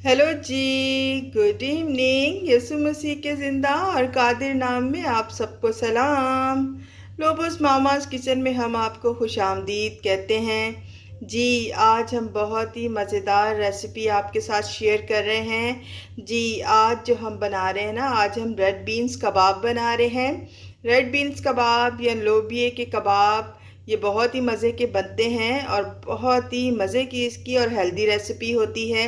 Hello जी। Good evening. Yesu Masih के ज़िंदा और कादिर नाम में आप सबको सलाम। लोबोस मामाज किचन में हम आपको खुशामदीद कहते हैं जी। आज हम बहुत ही मज़ेदार रेसिपी आपके साथ शेयर कर रहे हैं जी। आज जो हम बना रहे हैं ना, आज हम रेड बीन्स कबाब बना रहे हैं। रेड बीन्स कबाब या लोबिये के कबाब, ये बहुत ही मज़े के बनते हैं और बहुत ही मज़े की इसकी और हेल्दी रेसिपी होती है।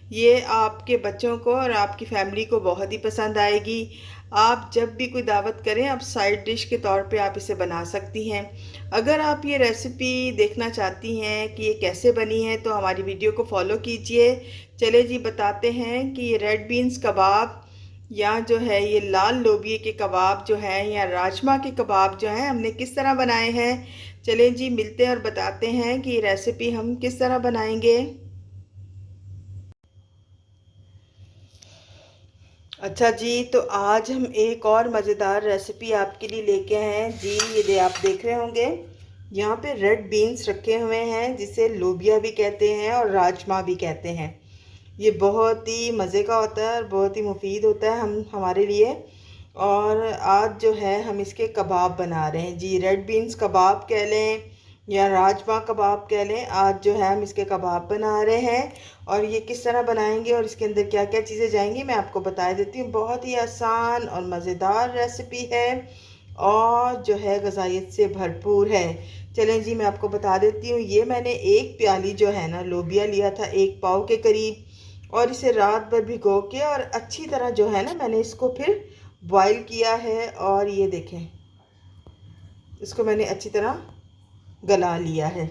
ये आपके बच्चों को और आपकी फैमिली को बहुत ही पसंद आएगी। आप जब भी कोई दावत करें, आप साइड डिश के तौर पे आप इसे बना सकती हैं। अगर आप ये रेसिपी देखना चाहती हैं कि ये कैसे बनी है, तो हमारी वीडियो को फॉलो कीजिए। चले जी बताते हैं कि ये रेड बीन्स कबाब या जो है ये लाल लोबिये के कबाब जो हैं या राजमा के कबाब जो हैं, हमने किस तरह बनाए हैं। चलें जी मिलते हैं और बताते हैं कि ये रेसिपी हम किस तरह बनाएंगे। अच्छा जी, तो आज हम एक और मज़ेदार रेसिपी आपके लिए लेके आए हैं जी। ये आप देख रहे होंगे, यहाँ पे रेड बीन्स रखे हुए हैं, जिसे लोबिया भी कहते हैं और राजमा भी कहते हैं। ये बहुत ही मज़े का होता है और बहुत ही मुफीद होता है हम हमारे लिए। और आज जो है हम इसके कबाब बना रहे हैं जी। रेड बीन्स कबाब कह लें या राजमा कबाब कह लें, आज जो है हम इसके कबाब बना रहे हैं। और ये किस तरह बनाएंगे और इसके अंदर क्या क्या चीज़ें जाएंगी, मैं आपको बता देती हूँ। बहुत ही आसान और मज़ेदार रेसिपी है और जो है ग़िज़ाइयत से भरपूर है। चलें जी मैं आपको बता देती हूँ। ये मैंने एक प्याली जो है ना लोबिया लिया था, 1 पाव के करीब, और इसे रात भर भिगो के और अच्छी तरह जो है ना मैंने इसको फिर बॉईल किया है। और ये देखें, इसको मैंने अच्छी तरह गला लिया है।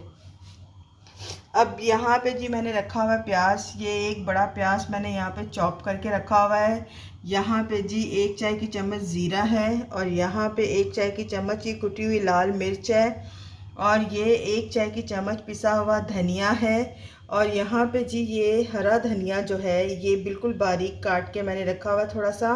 अब यहाँ पे जी मैंने रखा हुआ है प्याज। ये एक बड़ा प्याज मैंने यहाँ पे चॉप करके रखा हुआ है। यहाँ पे जी 1 चाय की चम्मच ज़ीरा है और यहाँ पे 1 चाय की चम्मच की कुटी हुई लाल मिर्च है और ये 1 चाय की चम्मच पिसा हुआ धनिया है। और यहाँ पे जी ये हरा धनिया जो है ये बिल्कुल बारीक काट के मैंने रखा हुआ थोड़ा सा।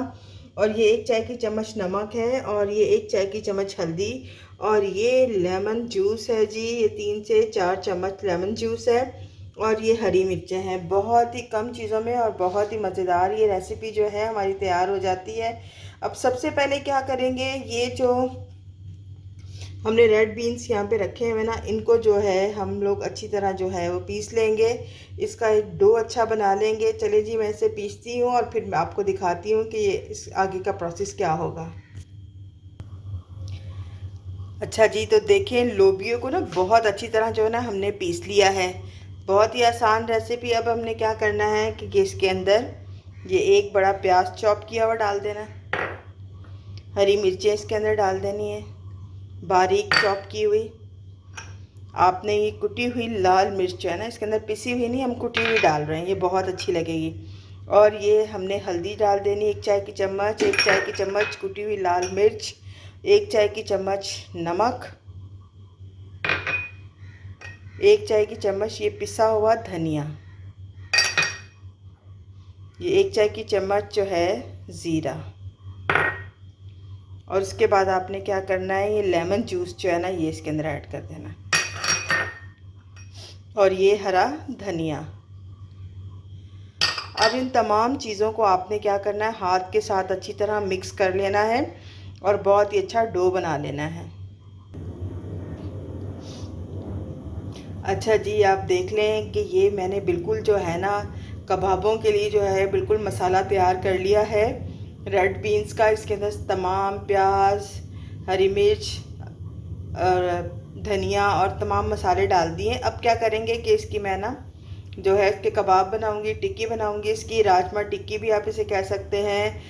और ये 1 चाय की चम्मच नमक है और ये 1 चाय की चम्मच हल्दी। और ये लेमन जूस है जी, ये 3 से 4 चम्मच लेमन जूस है। और ये हरी मिर्चें हैं। बहुत ही कम चीज़ों में और बहुत ही मज़ेदार ये रेसिपी जो है हमारी तैयार हो जाती है। अब सबसे पहले क्या करेंगे, ये जो हमने रेड बीन्स यहाँ पे रखे हुए ना, इनको जो है हम लोग अच्छी तरह जो है वो पीस लेंगे। इसका एक डो अच्छा बना लेंगे। चले जी मैं इसे पीसती हूँ और फिर मैं आपको दिखाती हूँ कि ये इस आगे का प्रोसेस क्या होगा। अच्छा जी, तो देखें लोबियों को ना बहुत अच्छी तरह जो है ना हमने पीस लिया है। बहुत ही आसान रेसिपी। अब हमने क्या करना है कि इसके अंदर ये एक बड़ा प्याज चॉप किया हुआ डाल देना, हरी मिर्चें इसके अंदर डाल देनी है बारीक चॉप की हुई। आपने ये कुटी हुई लाल मिर्च जो है ना इसके अंदर, पिसी हुई नहीं, हम कुटी हुई डाल रहे हैं, ये बहुत अच्छी लगेगी। और ये हमने हल्दी डाल देनी 1 चाय की चम्मच, 1 चाय की चम्मच कुटी हुई लाल मिर्च, 1 चाय की चम्मच नमक, 1 चाय की चम्मच ये पिसा हुआ धनिया, ये 1 चाय की चम्मच जो है ज़ीरा। और उसके बाद आपने क्या करना है, ये लेमन जूस जो है ना ये इसके अंदर ऐड कर देना। और ये हरा धनिया। अब इन तमाम चीज़ों को आपने क्या करना है, हाथ के साथ अच्छी तरह मिक्स कर लेना है और बहुत ही अच्छा डो बना लेना है। अच्छा जी, आप देख लें कि ये मैंने बिल्कुल जो है ना कबाबों के लिए जो है बिल्कुल मसाला तैयार कर लिया है रेड बीन्स का। इसके अंदर तमाम प्याज, हरी मिर्च और धनिया और तमाम मसाले डाल दिए। अब क्या करेंगे कि इसकी मैं ना जो है इसके कबाब बनाऊंगी, टिक्की बनाऊंगी इसकी। राजमा टिक्की भी आप इसे कह सकते हैं,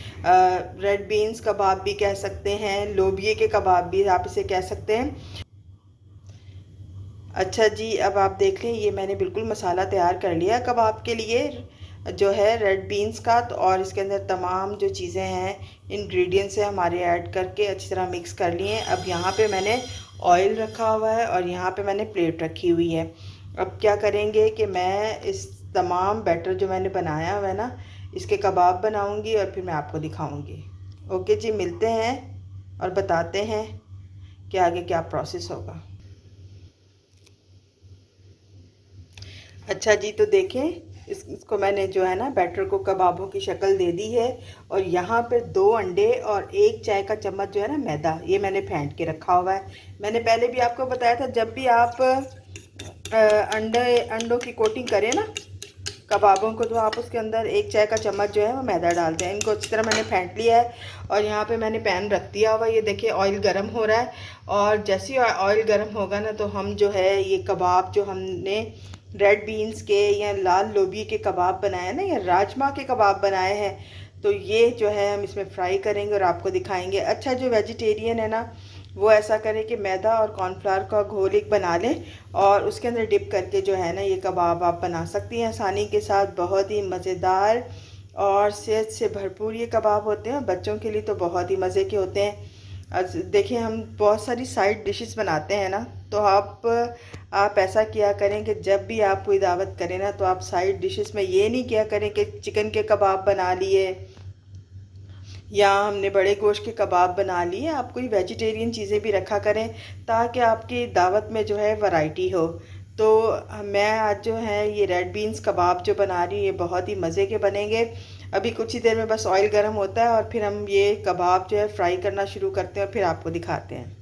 रेड बीन्स कबाब भी कह सकते हैं, लोबिये के कबाब भी आप इसे कह सकते हैं। अच्छा जी, अब आप देख लें ये मैंने बिल्कुल मसाला तैयार कर लिया कबाब के लिए जो है रेड बीन्स का। तो और इसके अंदर तमाम जो चीज़ें हैं, इंग्रेडिएंट्स हैं हमारे, ऐड करके अच्छी तरह मिक्स कर लिए हैं। अब यहाँ पे मैंने ऑयल रखा हुआ है और यहाँ पे मैंने प्लेट रखी हुई है। अब क्या करेंगे कि मैं इस तमाम बैटर जो मैंने बनाया हुआ है ना, इसके कबाब बनाऊँगी और फिर मैं आपको दिखाऊँगी। ओके जी, मिलते हैं और बताते हैं कि आगे क्या प्रोसेस होगा। अच्छा जी, तो देखें इसको मैंने जो है ना बैटर को कबाबों की शक्ल दे दी है। और यहाँ पर 2 अंडे और 1 चाय का चम्मच जो है ना मैदा, ये मैंने फेंट के रखा हुआ है। मैंने पहले भी आपको बताया था, जब भी आप अंडों की कोटिंग करें ना कबाबों को, तो आप उसके अंदर 1 चाय का चम्मच जो है वो मैदा डालते हैं। इनको अच्छी तरह मैंने फेंट लिया है और यहाँ पे मैंने पैन रख दिया हुआ। ये देखिए ऑयल गरम हो रहा है, और जैसे ही ऑयल गरम होगा ना, तो हम जो है ये कबाब जो हमने रेड बीन्स के या लाल लोबिये के कबाब बनाए ना, या राजमा के कबाब बनाए हैं, तो ये जो है हम इसमें फ्राई करेंगे और आपको दिखाएंगे। अच्छा, जो वेजिटेरियन है ना, वो ऐसा करें कि मैदा और कॉर्नफ्लावर का घोल एक बना लें और उसके अंदर डिप करके जो है ना ये कबाब आप बना सकती हैं आसानी के साथ। बहुत ही मज़ेदार और सेहत से भरपूर ये कबाब होते हैं, बच्चों के लिए तो बहुत ही मज़े के होते हैं। देखिए हम बहुत सारी साइड डिशेस बनाते हैं ना, तो आप ऐसा किया करें कि जब भी आप कोई दावत करें ना, तो आप साइड डिशेस में ये नहीं किया करें कि चिकन के कबाब बना लिए या हमने बड़े गोश्त के कबाब बना लिए। आप कोई वेजिटेरियन चीज़ें भी रखा करें ताकि आपकी दावत में जो है वैरायटी हो। तो मैं आज जो है ये रेड बीन्स कबाब जो बना रही हूँ, ये बहुत ही मज़े के बनेंगे। अभी कुछ ही देर में बस ऑयल गर्म होता है और फिर हम ये कबाब जो है फ्राई करना शुरू करते हैं और फिर आपको दिखाते हैं।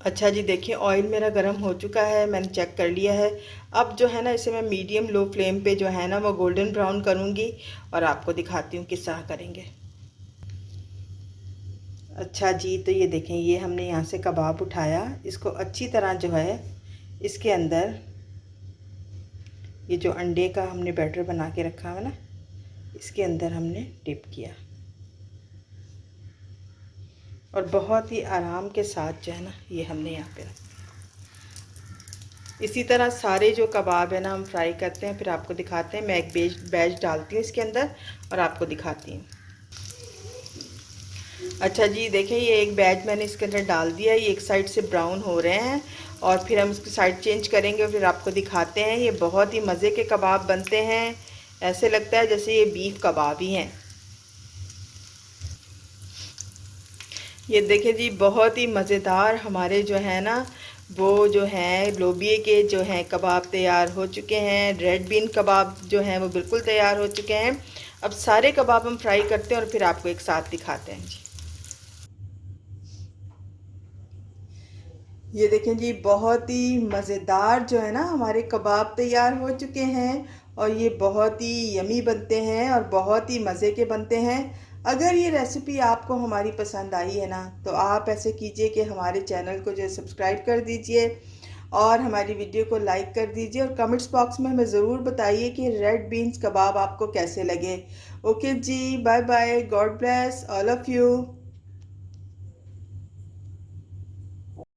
अच्छा जी, देखिए ऑयल मेरा गर्म हो चुका है, मैंने चेक कर लिया है। अब जो है ना इसे मैं मीडियम लो फ्लेम पे जो है ना वो गोल्डन ब्राउन करूँगी और आपको दिखाती हूँ किस तरह करेंगे। अच्छा जी, तो ये देखें, ये हमने यहाँ से कबाब उठाया, इसको अच्छी तरह जो है इसके अंदर ये जो अंडे का हमने बैटर बना के रखा है ना, इसके अंदर हमने डिप किया और बहुत ही आराम के साथ जो है ना ये हमने यहाँ पे रखा। इसी तरह सारे जो कबाब है ना हम फ्राई करते हैं, फिर आपको दिखाते हैं। मैं एक बैच डालती हूँ इसके अंदर और आपको दिखाती हूँ। अच्छा जी, देखिए ये एक बैच मैंने इसके अंदर डाल दिया, ये एक साइड से ब्राउन हो रहे हैं और फिर हम इसकी साइड चेंज करेंगे और फिर आपको दिखाते हैं। ये बहुत ही मज़े के कबाब बनते हैं, ऐसे लगता है जैसे ये बीफ कबाब ही हैं। ये देखिए जी, बहुत ही मज़ेदार हमारे जो है ना वो जो हैं लोबिये के जो हैं कबाब तैयार हो चुके हैं। रेड बीन कबाब जो हैं वो बिल्कुल तैयार हो चुके हैं। अब सारे कबाब हम फ्राई करते हैं और फिर आपको एक साथ दिखाते हैं जी। ये देखें जी, बहुत ही मज़ेदार जो है ना हमारे कबाब तैयार हो चुके हैं और ये बहुत ही यमी बनते हैं और बहुत ही मज़े के बनते हैं। अगर ये रेसिपी आपको हमारी पसंद आई है ना, तो आप ऐसे कीजिए कि हमारे चैनल को जो है सब्सक्राइब कर दीजिए और हमारी वीडियो को लाइक कर दीजिए और कमेंट्स बॉक्स में हमें ज़रूर बताइए कि रेड बीन्स कबाब आपको कैसे लगे। ओके जी, bye bye, god bless all of you.